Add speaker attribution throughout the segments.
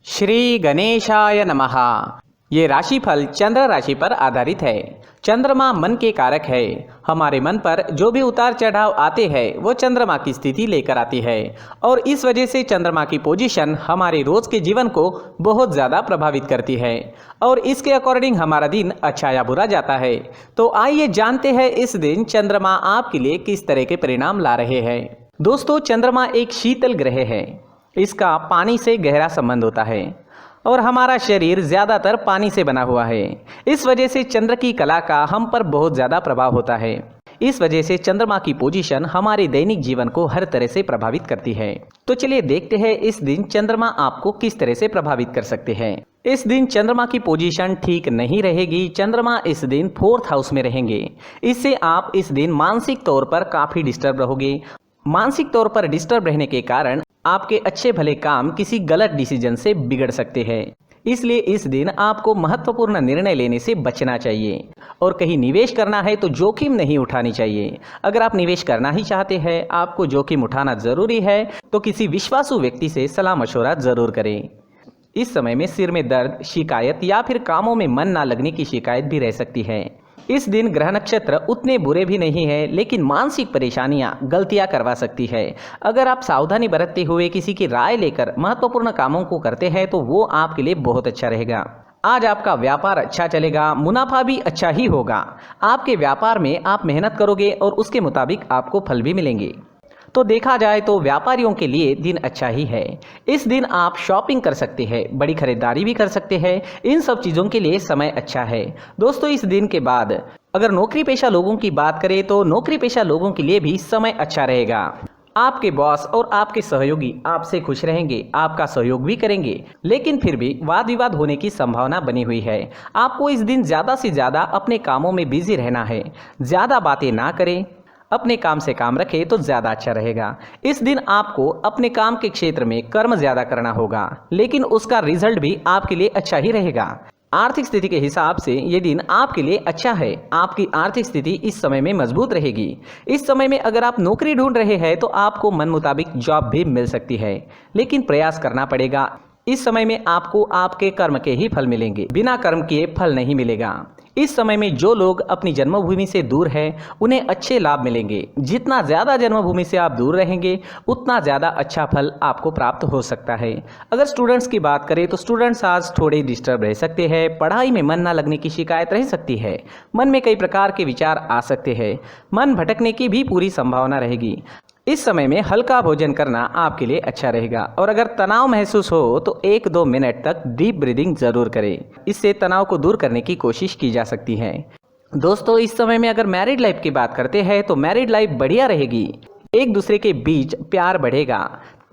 Speaker 1: श्री गणेशाय नमः। ये राशिफल चंद्र राशि पर आधारित है। चंद्रमा मन के कारक है। हमारे मन पर जो भी उतार चढ़ाव आते हैं वो चंद्रमा की स्थिति लेकर आती है और इस वजह से चंद्रमा की पोजीशन हमारे रोज के जीवन को बहुत ज़्यादा प्रभावित करती है और इसके अकॉर्डिंग हमारा दिन अच्छा या बुरा जाता है। तो आइए जानते हैं इस दिन चंद्रमा आपके लिए किस तरह के परिणाम ला रहे हैं। दोस्तों, चंद्रमा एक शीतल ग्रह है। इसका पानी से गहरा संबंध होता है और हमारा शरीर ज़्यादातर पानी से बना हुआ है। इस वजह से चंद्र की कला का हम पर बहुत ज़्यादा प्रभाव होता है। इस वजह से चंद्रमा की पोजीशन हमारे दैनिक जीवन को हर तरह से प्रभावित करती है। तो चलिए देखते हैं इस दिन चंद्रमा आपको किस तरह से प्रभावित कर सकते हैं। इस दिन चंद्रमा की पोजीशन ठीक नहीं रहेगी। चंद्रमा इस दिन 4th हाउस में रहेंगे। इससे आप इस दिन मानसिक तौर पर काफ़ी डिस्टर्ब रहोगे। मानसिक तौर पर डिस्टर्ब रहने के कारण आपके अच्छे भले काम किसी गलत डिसीजन से बिगड़ सकते हैं। इसलिए इस दिन आपको महत्वपूर्ण निर्णय लेने से बचना चाहिए और कहीं निवेश करना है तो जोखिम नहीं उठानी चाहिए। अगर आप निवेश करना ही चाहते हैं, आपको जोखिम उठाना जरूरी है, तो किसी विश्वासु व्यक्ति से सलाह मशवरा जरूर करें। इस समय में सिर में दर्द, शिकायत या फिर कामों में मन ना लगने की शिकायत भी रह सकती है। इस दिन ग्रह नक्षत्र उतने बुरे भी नहीं है, लेकिन मानसिक परेशानियां गलतियां करवा सकती है। अगर आप सावधानी बरतते हुए किसी की राय लेकर महत्वपूर्ण कामों को करते हैं तो वो आपके लिए बहुत अच्छा रहेगा। आज आपका व्यापार अच्छा चलेगा, मुनाफा भी अच्छा ही होगा। आपके व्यापार में आप मेहनत करोगे और उसके मुताबिक आपको फल भी मिलेंगे। तो देखा जाए तो व्यापारियों के लिए दिन अच्छा ही है। इस दिन आप शॉपिंग कर सकते हैं, बड़ी खरीदारी भी कर सकते हैं। इन सब चीज़ों के लिए समय अच्छा है। दोस्तों, इस दिन के बाद अगर नौकरी पेशा लोगों की बात करें तो नौकरी पेशा लोगों के लिए भी समय अच्छा रहेगा। आपके बॉस और आपके सहयोगी आपसे खुश रहेंगे, आपका सहयोग भी करेंगे, लेकिन फिर भी वाद विवाद होने की संभावना बनी हुई है। आपको इस दिन ज़्यादा से ज़्यादा अपने कामों में बिजी रहना है। ज़्यादा बातें ना करें, अपने काम से काम रखें तो ज़्यादा अच्छा रहेगा। इस दिन आपको अपने काम के क्षेत्र में कर्म ज़्यादा करना होगा, लेकिन उसका रिजल्ट भी आपके लिए अच्छा ही रहेगा। आर्थिक स्थिति के हिसाब से ये दिन आपके लिए अच्छा है। आपकी आर्थिक स्थिति इस समय में मजबूत रहेगी। इस समय में अगर आप नौकरी ढूंढ रहे हैं तो आपको मन मुताबिक जॉब भी मिल सकती है, लेकिन प्रयास करना पड़ेगा। इस समय में आपको आपके कर्म के ही फल मिलेंगे, बिना कर्म किए फल नहीं मिलेगा। इस समय में जो लोग अपनी जन्मभूमि से दूर हैं उन्हें अच्छे लाभ मिलेंगे। जितना ज़्यादा जन्मभूमि से आप दूर रहेंगे उतना ज़्यादा अच्छा फल आपको प्राप्त हो सकता है। अगर स्टूडेंट्स की बात करें तो स्टूडेंट्स आज थोड़े डिस्टर्ब रह सकते हैं। पढ़ाई में मन ना लगने की शिकायत रह सकती है। मन में कई प्रकार के विचार आ सकते हैं। मन भटकने की भी पूरी संभावना रहेगी। इस समय में हल्का भोजन करना आपके लिए अच्छा रहेगा और अगर तनाव महसूस हो तो 1-2 मिनट तक डीप ब्रीदिंग जरूर करें। इससे तनाव को दूर करने की कोशिश की जा सकती है। दोस्तों, इस समय में अगर मैरिड लाइफ की बात करते हैं तो मैरिड लाइफ बढ़िया रहेगी। एक दूसरे के बीच प्यार बढ़ेगा,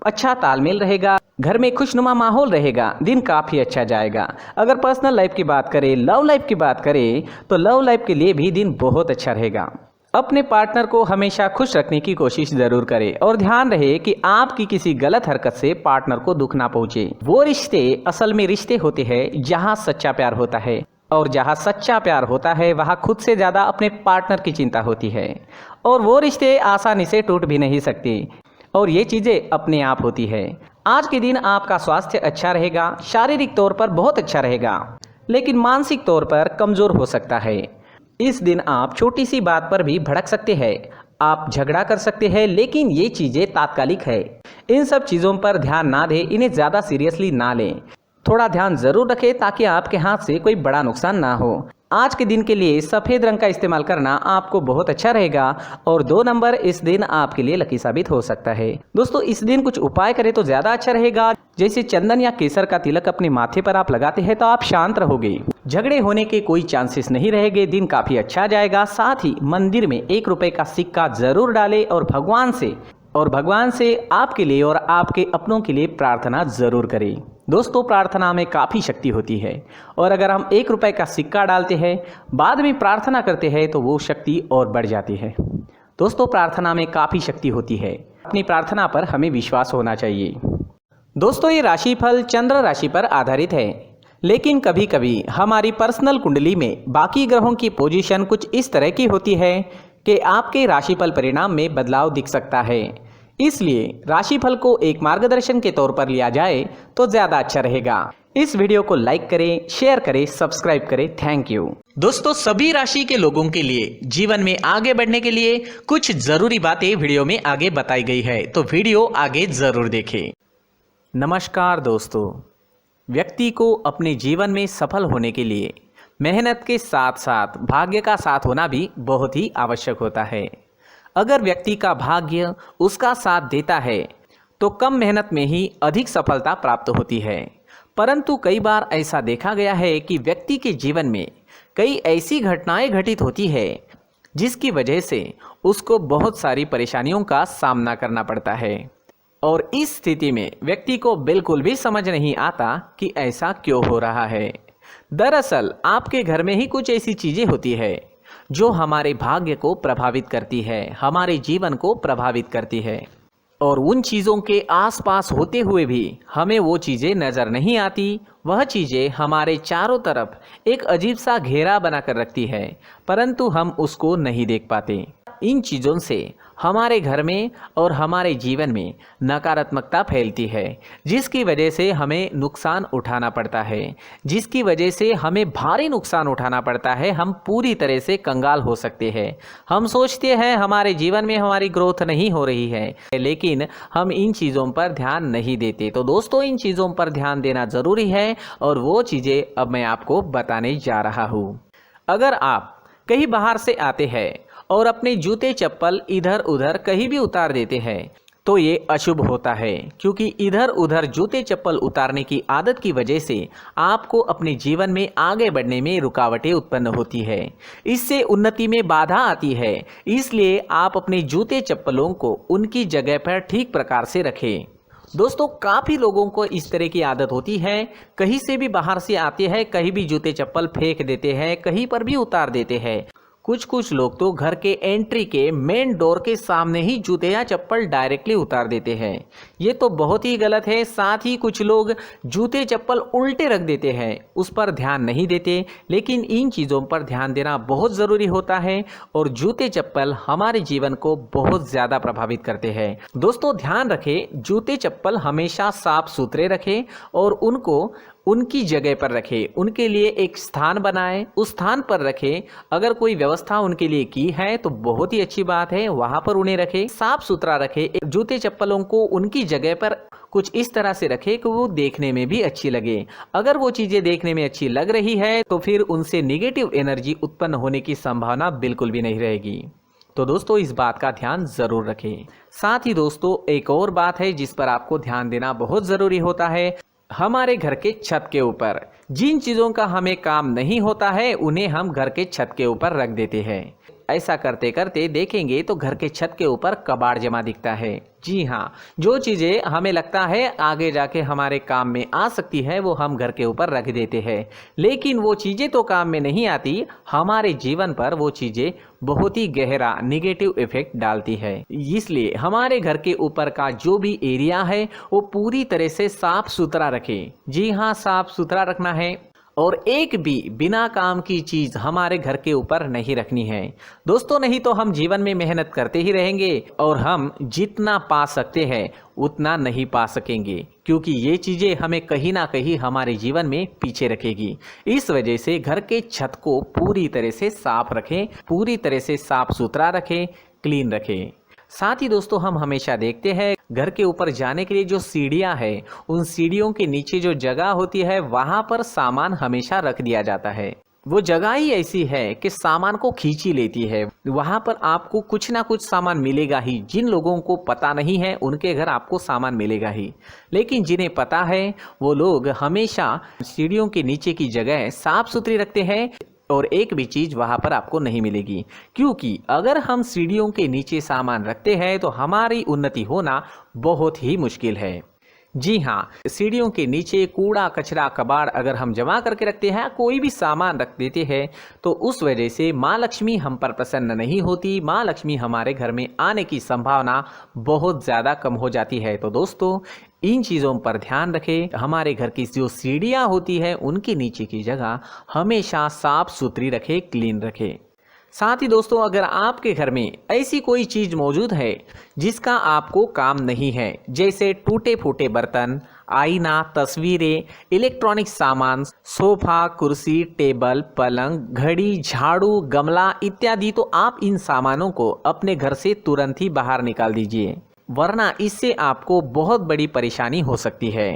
Speaker 1: अच्छा तालमेल रहेगा, घर में खुशनुमा माहौल रहेगा, दिन काफ़ी अच्छा जाएगा। अगर पर्सनल लाइफ की बात करें, लव लाइफ की बात करें तो लव लाइफ के लिए भी दिन बहुत अच्छा रहेगा। अपने पार्टनर को हमेशा खुश रखने की कोशिश जरूर करें और ध्यान रहे कि आपकी किसी गलत हरकत से पार्टनर को दुख ना पहुंचे। वो रिश्ते असल में रिश्ते होते हैं जहां सच्चा प्यार होता है और जहां सच्चा प्यार होता है वहां खुद से ज़्यादा अपने पार्टनर की चिंता होती है और वो रिश्ते आसानी से टूट भी नहीं सकते और ये चीज़ें अपने आप होती है। आज के दिन आपका स्वास्थ्य अच्छा रहेगा, शारीरिक तौर पर बहुत अच्छा रहेगा, लेकिन मानसिक तौर पर कमज़ोर हो सकता है। इस दिन आप छोटी सी बात पर भी भड़क सकते हैं, आप झगड़ा कर सकते हैं, लेकिन ये चीज़ें तात्कालिक है। इन सब चीज़ों पर ध्यान ना दें, इन्हें ज़्यादा सीरियसली ना लें। थोड़ा ध्यान ज़रूर रखें ताकि आपके हाथ से कोई बड़ा नुकसान ना हो। आज के दिन के लिए सफ़ेद रंग का इस्तेमाल करना आपको बहुत अच्छा रहेगा और 2 नंबर इस दिन आपके लिए लकी साबित हो सकता है। दोस्तों, इस दिन कुछ उपाय करें तो ज़्यादा अच्छा रहेगा। जैसे चंदन या केसर का तिलक अपने माथे पर आप लगाते हैं तो आप शांत रहोगे, झगड़े होने के कोई चांसेस नहीं रहेंगे, दिन काफ़ी अच्छा जाएगा। साथ ही मंदिर में 1 रुपये का सिक्का जरूर डालें और भगवान से आपके लिए और आपके अपनों के लिए प्रार्थना जरूर करें। दोस्तों, प्रार्थना में काफ़ी शक्ति होती है और अगर हम 1 रुपये का सिक्का डालते हैं बाद में प्रार्थना करते हैं तो वो शक्ति और बढ़ जाती है। दोस्तों, प्रार्थना में काफ़ी शक्ति होती है। अपनी प्रार्थना पर हमें विश्वास होना चाहिए। दोस्तों, ये राशिफल चंद्र राशि पर आधारित है, लेकिन कभी कभी हमारी पर्सनल कुंडली में बाकी ग्रहों की पोजीशन कुछ इस तरह की होती है कि आपके राशिफल परिणाम में बदलाव दिख सकता है। इसलिए राशिफल को एक मार्गदर्शन के तौर पर लिया जाए तो ज्यादा अच्छा रहेगा। इस वीडियो को लाइक करें, शेयर करें, सब्सक्राइब करें। Thank you. दोस्तों, सभी राशि के लोगों के लिए जीवन में आगे बढ़ने के लिए कुछ जरूरी बातें वीडियो में आगे बताई गई है, तो वीडियो आगे जरूर देखें। नमस्कार दोस्तों, व्यक्ति को अपने जीवन में सफल होने के लिए मेहनत के साथ साथ भाग्य का साथ होना भी बहुत ही आवश्यक होता है। अगर व्यक्ति का भाग्य उसका साथ देता है तो कम मेहनत में ही अधिक सफलता प्राप्त होती है, परंतु कई बार ऐसा देखा गया है कि व्यक्ति के जीवन में कई ऐसी घटनाएं घटित होती है जिसकी वजह से उसको बहुत सारी परेशानियों का सामना करना पड़ता है, और इस स्थिति में व्यक्ति को बिल्कुल भी समझ नहीं आता कि ऐसा क्यों हो रहा है। दरअसल आपके घर में ही कुछ ऐसी चीज़ें होती है जो हमारे भाग्य को प्रभावित करती है, हमारे जीवन को प्रभावित करती है, और उन चीज़ों के आसपास होते हुए भी हमें वो चीज़ें नज़र नहीं आती। वह चीज़ें हमारे चारों तरफ एक अजीब सा घेरा बनाकर रखती है, परंतु हम उसको नहीं देख पाते। इन चीज़ों से हमारे घर में और हमारे जीवन में नकारात्मकता फैलती है, जिसकी वजह से हमें नुकसान उठाना पड़ता है, जिसकी वजह से हमें भारी नुकसान उठाना पड़ता है। हम पूरी तरह से कंगाल हो सकते हैं। हम सोचते हैं हमारे जीवन में हमारी ग्रोथ नहीं हो रही है, लेकिन हम इन चीज़ों पर ध्यान नहीं देते। तो दोस्तों, इन चीज़ों पर ध्यान देना ज़रूरी है, और वो चीज़ें अब मैं आपको बताने जा रहा हूँ। अगर आप कहीं बाहर से आते हैं और अपने जूते चप्पल इधर उधर कहीं भी उतार देते हैं तो ये अशुभ होता है, क्योंकि इधर उधर जूते चप्पल उतारने की आदत की वजह से आपको अपने जीवन में आगे बढ़ने में रुकावटें उत्पन्न होती है। इससे उन्नति में बाधा आती है। इसलिए आप अपने जूते चप्पलों को उनकी जगह पर ठीक प्रकार से रखें। दोस्तों, काफ़ी लोगों को इस तरह की आदत होती है, कहीं से भी बाहर से आते हैं, कहीं भी जूते चप्पल फेंक देते हैं, कहीं पर भी उतार देते हैं। कुछ लोग तो घर के एंट्री के मेन डोर के सामने ही जूते या चप्पल डायरेक्टली उतार देते हैं। ये तो बहुत ही गलत है। साथ ही कुछ लोग जूते चप्पल उल्टे रख देते हैं, उस पर ध्यान नहीं देते। लेकिन इन चीज़ों पर ध्यान देना बहुत ज़रूरी होता है, और जूते चप्पल हमारे जीवन को बहुत ज़्यादा प्रभावित करते हैं। दोस्तों, ध्यान रखें, जूते चप्पल हमेशा साफ सुथरे रखें और उनको उनकी जगह पर रखें। उनके लिए एक स्थान बनाएं, उस स्थान पर रखें। अगर कोई व्यवस्था उनके लिए की है तो बहुत ही अच्छी बात है, वहां पर उन्हें रखें, साफ सुथरा रखें। जूते चप्पलों को उनकी जगह पर कुछ इस तरह से रखें कि वो देखने में भी अच्छी लगे। अगर वो चीज़ें देखने में अच्छी लग रही है तो फिर उनसे निगेटिव एनर्जी उत्पन्न होने की संभावना बिल्कुल भी नहीं रहेगी। तो दोस्तों, इस बात का ध्यान ज़रूर रखें। साथ ही दोस्तों, एक और बात है जिस पर आपको ध्यान देना बहुत ज़रूरी होता है। हमारे घर के छत के ऊपर जिन चीज़ों का हमें काम नहीं होता है उन्हें हम घर के छत के ऊपर रख देते हैं। ऐसा करते करते देखेंगे तो घर के छत के ऊपर कबाड़ जमा दिखता है। जी हाँ, जो चीज़ें हमें लगता है आगे जाके हमारे काम में आ सकती है वो हम घर के ऊपर रख देते हैं, लेकिन वो चीज़ें तो काम में नहीं आती। हमारे जीवन पर वो चीज़ें बहुत ही गहरा निगेटिव इफेक्ट डालती है। इसलिए हमारे घर के ऊपर का जो भी एरिया है वो पूरी तरह से साफ सुथरा रखें। जी हाँ, साफ सुथरा रखना है, और एक भी बिना काम की चीज़ हमारे घर के ऊपर नहीं रखनी है। दोस्तों, नहीं तो हम जीवन में मेहनत करते ही रहेंगे और हम जितना पा सकते हैं उतना नहीं पा सकेंगे, क्योंकि ये चीज़ें हमें कहीं ना कहीं हमारे जीवन में पीछे रखेगी। इस वजह से घर के छत को पूरी तरह से साफ रखें, पूरी तरह से साफ सुथरा रखें, क्लीन रखें। साथ ही दोस्तों, हम हमेशा देखते हैं घर के ऊपर जाने के लिए जो सीढ़ियां हैं, उन सीढ़ियों के नीचे जो जगह होती है वहां पर सामान हमेशा रख दिया जाता है। वो जगह ही ऐसी है कि सामान को खींच ही लेती है। वहां पर आपको कुछ ना कुछ सामान मिलेगा ही। जिन लोगों को पता नहीं है उनके घर आपको सामान मिलेगा ही, लेकिन जिन्हें पता है वो लोग हमेशा सीढ़ियों के नीचे की जगह साफ सुथरी रखते हैं, और एक भी चीज़ वहाँ पर आपको नहीं मिलेगी। क्योंकि अगर हम सीढ़ियों के नीचे सामान रखते हैं तो हमारी उन्नति होना बहुत ही मुश्किल है। जी हाँ, सीढ़ियों के नीचे कूड़ा कचरा कबाड़ अगर हम जमा करके रखते हैं, कोई भी सामान रख देते हैं, तो उस वजह से माँ लक्ष्मी हम पर प्रसन्न नहीं होती। माँ लक्ष्मी हमारे घर में आने की संभावना बहुत ज़्यादा कम हो जाती है। तो दोस्तों, इन चीज़ों पर ध्यान रखें। हमारे घर की जो सीढ़ियाँ होती है उनके नीचे की जगह हमेशा साफ सुथरी रखें, क्लीन रखें। साथ ही दोस्तों, अगर आपके घर में ऐसी कोई चीज मौजूद है जिसका आपको काम नहीं है, जैसे टूटे फूटे बर्तन, आईना, तस्वीरें, इलेक्ट्रॉनिक सामान, सोफा, कुर्सी, टेबल, पलंग, घड़ी, झाड़ू, गमला इत्यादि, तो आप इन सामानों को अपने घर से तुरंत ही बाहर निकाल दीजिए, वरना इससे आपको बहुत बड़ी परेशानी हो सकती है।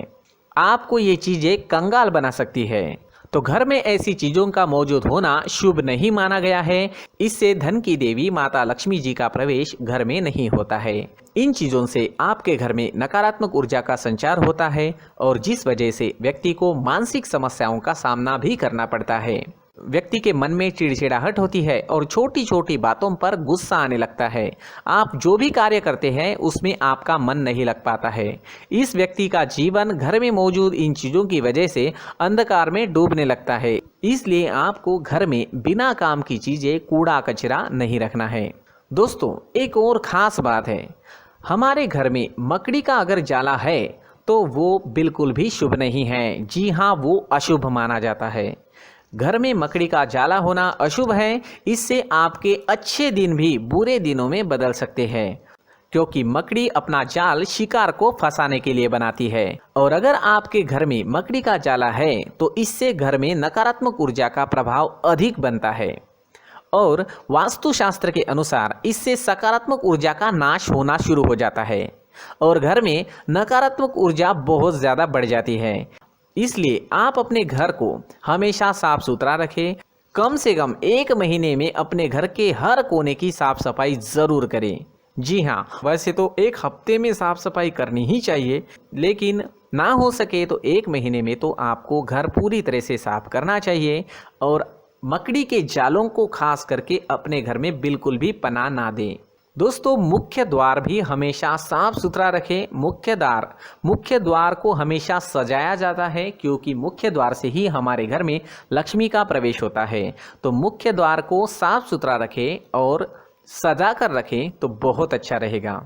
Speaker 1: आपको ये चीजें कंगाल बना सकती है। तो घर में ऐसी चीजों का मौजूद होना शुभ नहीं माना गया है। इससे धन की देवी माता लक्ष्मी जी का प्रवेश घर में नहीं होता है। इन चीजों से आपके घर में नकारात्मक ऊर्जा का संचार होता है और जिस वजह से व्यक्ति को मानसिक समस्याओं का सामना भी करना पड़ता है। व्यक्ति के मन में चिड़चिड़ाहट होती है और छोटी छोटी बातों पर गुस्सा आने लगता है। आप जो भी कार्य करते हैं उसमें आपका मन नहीं लग पाता है। इस व्यक्ति का जीवन घर में मौजूद इन चीज़ों की वजह से अंधकार में डूबने लगता है। इसलिए आपको घर में बिना काम की चीज़ें, कूड़ा कचरा नहीं रखना है। दोस्तों, एक और ख़ास बात है, हमारे घर में मकड़ी का अगर जाला है तो वो बिल्कुल भी शुभ नहीं है। जी हाँ, वो अशुभ माना जाता है। घर में मकड़ी का जाला होना अशुभ है। इससे आपके अच्छे दिन भी बुरे दिनों में बदल सकते हैं, क्योंकि मकड़ी अपना जाल शिकार को फंसाने के लिए बनाती है। और अगर आपके घर में मकड़ी का जाला है तो इससे घर में नकारात्मक ऊर्जा का प्रभाव अधिक बनता है और वास्तुशास्त्र के अनुसार इससे सकारात्मक ऊर्जा का नाश होना शुरू हो जाता है और घर में नकारात्मक ऊर्जा बहुत ज़्यादा बढ़ जाती है। इसलिए आप अपने घर को हमेशा साफ सुथरा रखें। कम से कम 1 महीने में अपने घर के हर कोने की साफ सफाई ज़रूर करें। जी हाँ, वैसे तो 1 हफ्ते में साफ सफाई करनी ही चाहिए, लेकिन ना हो सके तो 1 महीने में तो आपको घर पूरी तरह से साफ करना चाहिए और मकड़ी के जालों को खास करके अपने घर में बिल्कुल भी पनाह ना दें। दोस्तों, मुख्य द्वार भी हमेशा साफ सुथरा रखें। मुख्य द्वार को हमेशा सजाया जाता है, क्योंकि मुख्य द्वार से ही हमारे घर में लक्ष्मी का प्रवेश होता है। तो मुख्य द्वार को साफ सुथरा रखें और सजा कर रखें तो बहुत अच्छा रहेगा।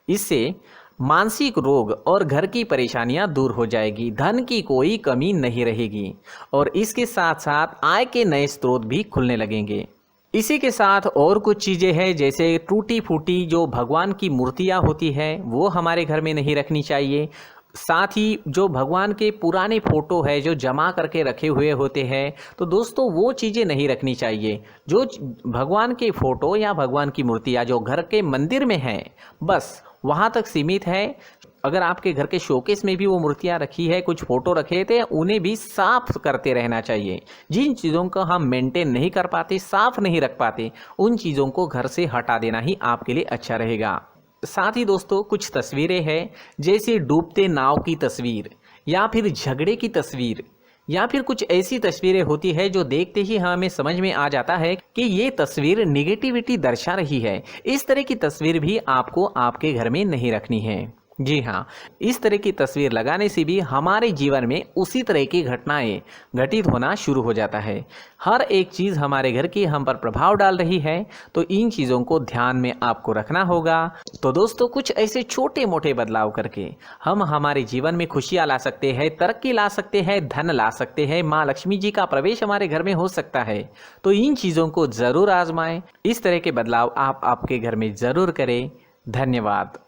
Speaker 1: इससे मानसिक रोग और घर की परेशानियां दूर हो जाएगी, धन की कोई कमी नहीं रहेगी और इसके साथ साथ आय के नए स्रोत भी खुलने लगेंगे। इसी के साथ और कुछ चीज़ें हैं, जैसे टूटी फूटी जो भगवान की मूर्तियाँ होती हैं वो हमारे घर में नहीं रखनी चाहिए। साथ ही जो भगवान के पुराने फ़ोटो है जो जमा करके रखे हुए होते हैं, तो दोस्तों वो चीज़ें नहीं रखनी चाहिए। जो भगवान के फ़ोटो या भगवान की मूर्तियाँ जो घर के मंदिर में हैं, बस वहाँ तक सीमित है। अगर आपके घर के शोकेस में भी वो मूर्तियाँ रखी है, कुछ फ़ोटो रखे थे, उन्हें भी साफ करते रहना चाहिए। जिन चीज़ों को हम मेंटेन नहीं कर पाते, साफ नहीं रख पाते, उन चीज़ों को घर से हटा देना ही आपके लिए अच्छा रहेगा। साथ ही दोस्तों, कुछ तस्वीरें हैं, जैसे डूबते नाव की तस्वीर या फिर झगड़े की तस्वीर या फिर कुछ ऐसी तस्वीरें होती है जो देखते ही हमें समझ में आ जाता है कि ये तस्वीर निगेटिविटी दर्शा रही है। इस तरह की तस्वीर भी आपको आपके घर में नहीं रखनी है। जी हाँ, इस तरह की तस्वीर लगाने से भी हमारे जीवन में उसी तरह की घटनाएं घटित होना शुरू हो जाता है। हर एक चीज़ हमारे घर की हम पर प्रभाव डाल रही है, तो इन चीज़ों को ध्यान में आपको रखना होगा। तो दोस्तों, कुछ ऐसे छोटे मोटे बदलाव करके हम हमारे जीवन में खुशियाँ ला सकते हैं, तरक्की ला सकते हैं, धन ला सकते हैं, माँ लक्ष्मी जी का प्रवेश हमारे घर में हो सकता है। तो इन चीज़ों को ज़रूर आजमाएं। इस तरह के बदलाव आप आपके घर में ज़रूर करें। धन्यवाद।